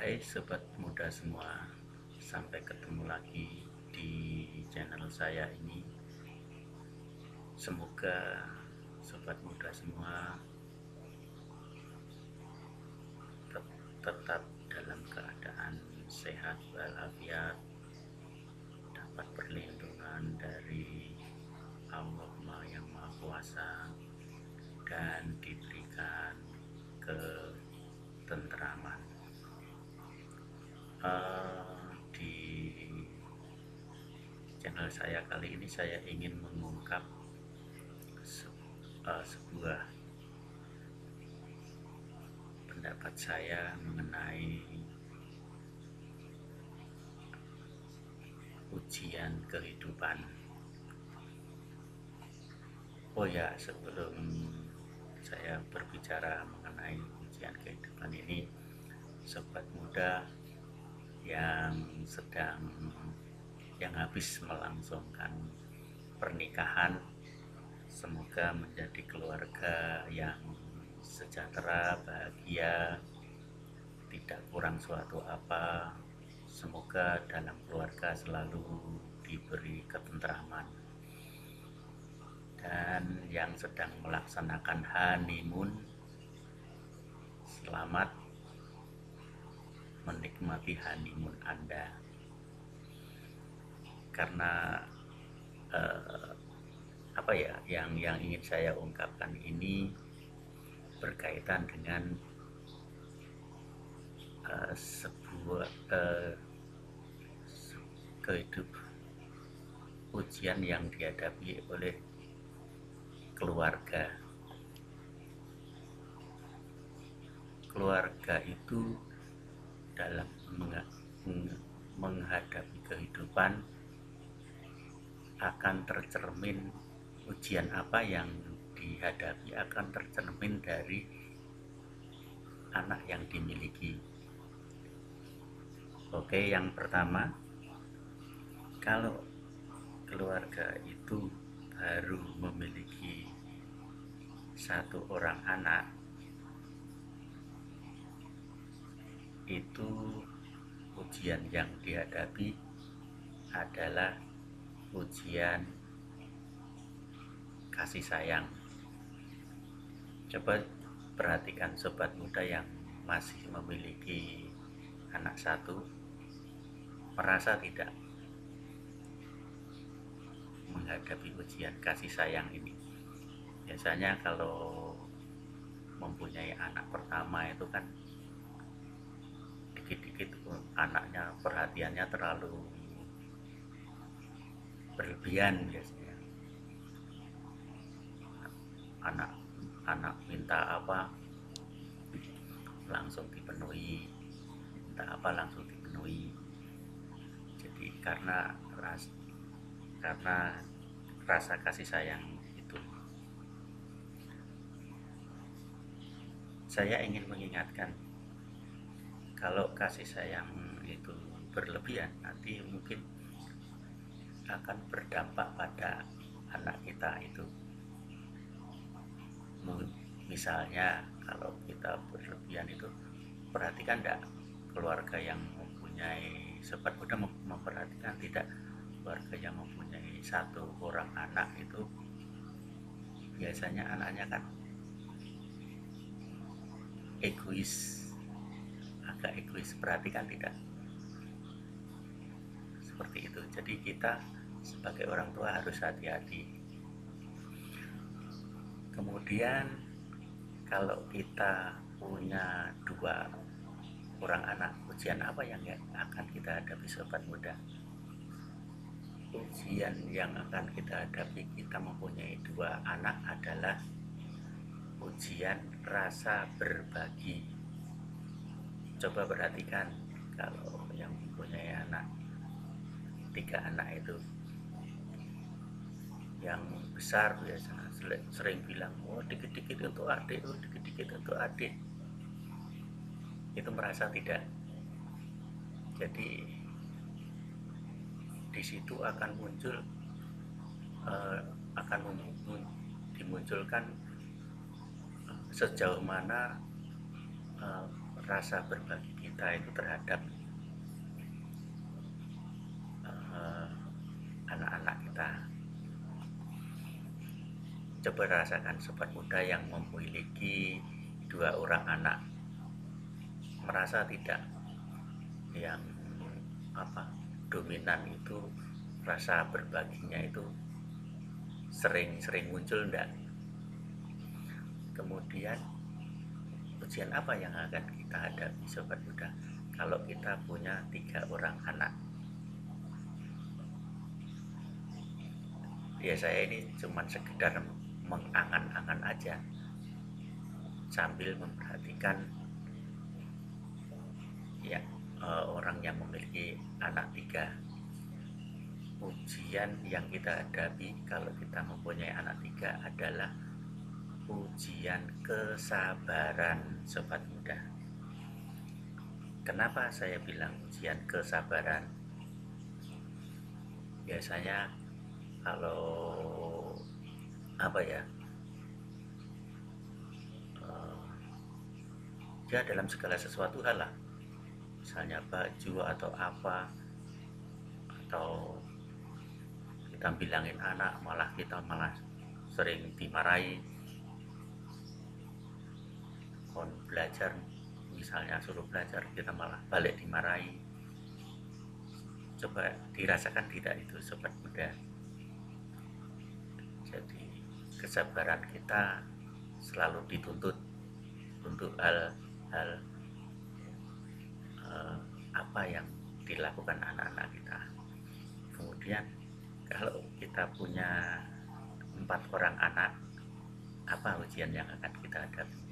Hai sobat muda semua, sampai ketemu lagi di channel saya ini. Semoga sobat muda semua tetap dalam keadaan sehat walafiat, dapat perlindungan dari Allah yang Maha Kuasa, dan diberikan ketentraman. Di channel saya kali ini saya ingin mengungkap sebuah pendapat saya mengenai ujian kehidupan. Oh ya, sebelum saya berbicara mengenai ujian kehidupan ini, sobat muda yang habis melangsungkan pernikahan, semoga menjadi keluarga yang sejahtera, bahagia, tidak kurang suatu apa. Semoga dalam keluarga selalu diberi ketentraman. Dan yang sedang melaksanakan honeymoon, selamat menikmati honeymoon Anda. Karena yang ingin saya ungkapkan ini berkaitan dengan sebuah ujian yang dihadapi oleh keluarga. Keluarga itu dalam menghadapi kehidupan akan tercermin, ujian apa yang dihadapi akan tercermin dari anak yang dimiliki. Oke, yang pertama, kalau keluarga itu baru memiliki satu orang anak, itu ujian yang dihadapi adalah ujian kasih sayang. Coba perhatikan sobat muda yang masih memiliki anak satu, merasa tidak menghadapi ujian kasih sayang ini? Biasanya kalau mempunyai anak pertama itu kan dikit-dikit anaknya perhatiannya terlalu berlebihan. Biasanya anak minta apa langsung dipenuhi, minta apa langsung dipenuhi. Jadi karena rasa kasih sayang itu, saya ingin mengingatkan, kalau kasih sayang itu berlebihan, nanti mungkin akan berdampak pada anak kita itu. Misalnya kalau kita berlebihan itu, perhatikan tidak keluarga yang mempunyai, sobat muda memperhatikan tidak, keluarga yang mempunyai satu orang anak itu biasanya anaknya kan egois, agak egois. Perhatikan tidak? Seperti itu. Jadi kita sebagai orang tua harus hati-hati. Kemudian kalau kita punya dua orang anak, ujian apa yang akan kita hadapi sobat muda? Ujian yang akan kita hadapi kita mempunyai dua anak adalah ujian rasa berbagi. Coba perhatikan, kalau yang mempunyai anak, 3 anak itu, yang besar biasanya sering bilang, oh dikit-dikit untuk adik, oh dikit-dikit untuk adik. Itu merasa tidak. Jadi di situ akan muncul dimunculkan sejauh mana rasa berbagi kita itu terhadap anak-anak kita. Coba rasakan sobat muda yang memiliki 2 orang anak, merasa tidak yang dominan itu rasa berbaginya itu sering muncul enggak? Kemudian ujian apa yang akan kita hadapi sobat muda kalau kita punya 3 orang anak? Ya saya ini cuma sekedar mengangan-angan aja sambil memperhatikan ya orang yang memiliki anak 3. Ujian yang kita hadapi kalau kita mempunyai anak 3 adalah ujian kesabaran sobat muda. Kenapa saya bilang ujian kesabaran? Biasanya kalau ya dalam segala sesuatu hal lah, misalnya baju atau apa, atau kita bilangin anak kita malah sering dimarahi. Kon belajar, misalnya suruh belajar, kita malah balik dimarahi. Coba dirasakan tidak itu sobat muda? Jadi kesabaran kita selalu dituntut untuk hal-hal apa yang dilakukan anak-anak kita. Kemudian kalau kita punya 4 orang anak, apa ujian yang akan kita hadapi?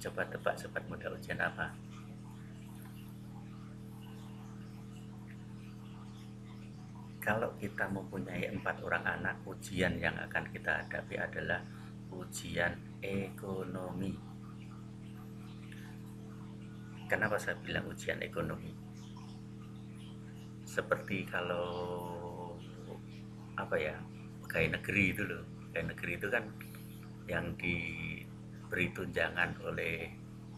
Coba tebak sobat muda, ujian apa? Kalau kita mempunyai 4 orang anak, ujian yang akan kita hadapi adalah ujian ekonomi. Kenapa saya bilang ujian ekonomi? Seperti kalau pegawai negeri itu loh. Pegawai negeri itu kan yang diberi tunjangan oleh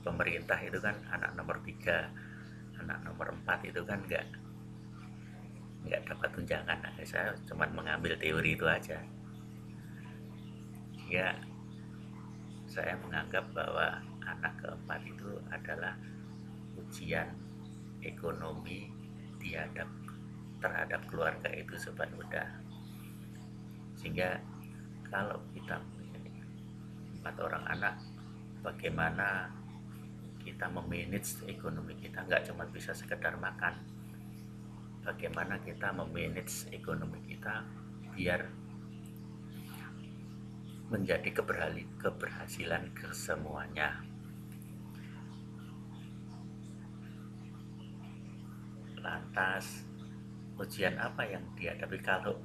pemerintah itu kan anak nomor 3, anak nomor 4 itu kan enggak dapat tunjangan. Nah, saya cuma mengambil teori itu aja. Ya, saya menganggap bahwa anak keempat itu adalah ujian ekonomi terhadap keluarga itu sobat muda. Sehingga kalau kita mempunyai 4 orang anak, bagaimana kita memanage ekonomi kita, nggak cuma bisa sekedar makan. Bagaimana kita memanage ekonomi kita biar menjadi keberhasilan kesemuanya. Lantas ujian apa yang dihadapi kalau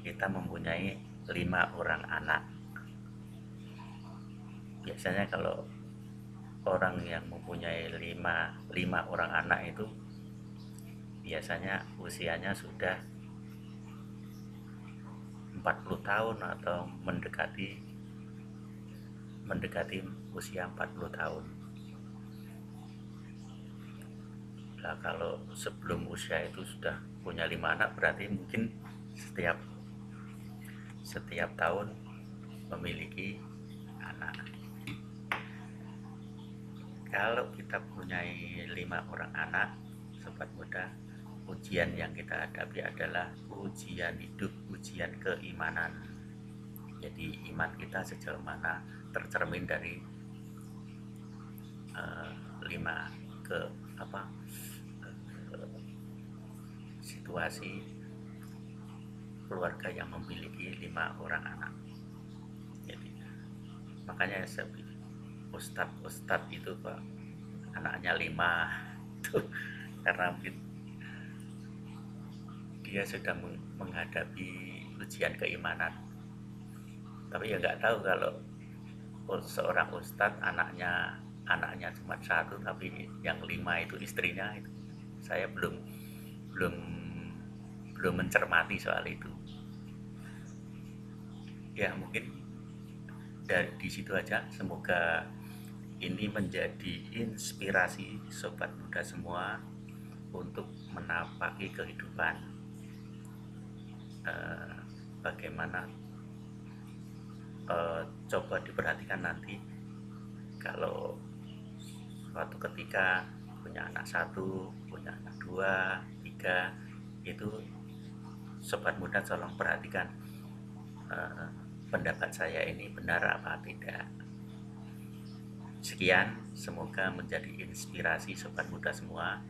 kita mempunyai 5 orang anak? Biasanya kalau orang yang mempunyai 5 orang anak itu biasanya usianya sudah 40 tahun atau mendekati usia 40 tahun. Nah, kalau sebelum usia itu sudah punya 5 anak, berarti mungkin setiap tahun memiliki anak. Kalau kita punyai 5 orang anak, sobat muda, ujian yang kita hadapi adalah ujian hidup, ujian keimanan. Jadi iman kita sejauh mana tercermin dari 5 situasi keluarga yang memiliki 5 orang anak. Jadi makanya saya bilang ustadz itu Pak, anaknya 5 tuh, karena mungkin dia sudah menghadapi ujian keimanan. Tapi ya nggak tahu kalau seorang ustadz anaknya cuma 1, tapi yang 5 itu istrinya. Itu saya belum mencermati soal itu. Ya mungkin di situ aja. Semoga ini menjadi inspirasi sobat muda semua untuk menapaki kehidupan. Bagaimana, coba diperhatikan nanti kalau suatu ketika punya anak satu, punya anak dua, tiga, itu sobat muda tolong perhatikan pendapat saya ini benar apa tidak. Sekian, semoga menjadi inspirasi sobat muda semua.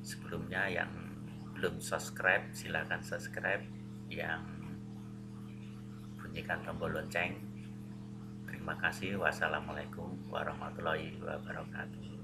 Sebelumnya yang belum subscribe silakan subscribe, yang bunyikan tombol lonceng. Terima kasih. Wassalamualaikum warahmatullahi wabarakatuh.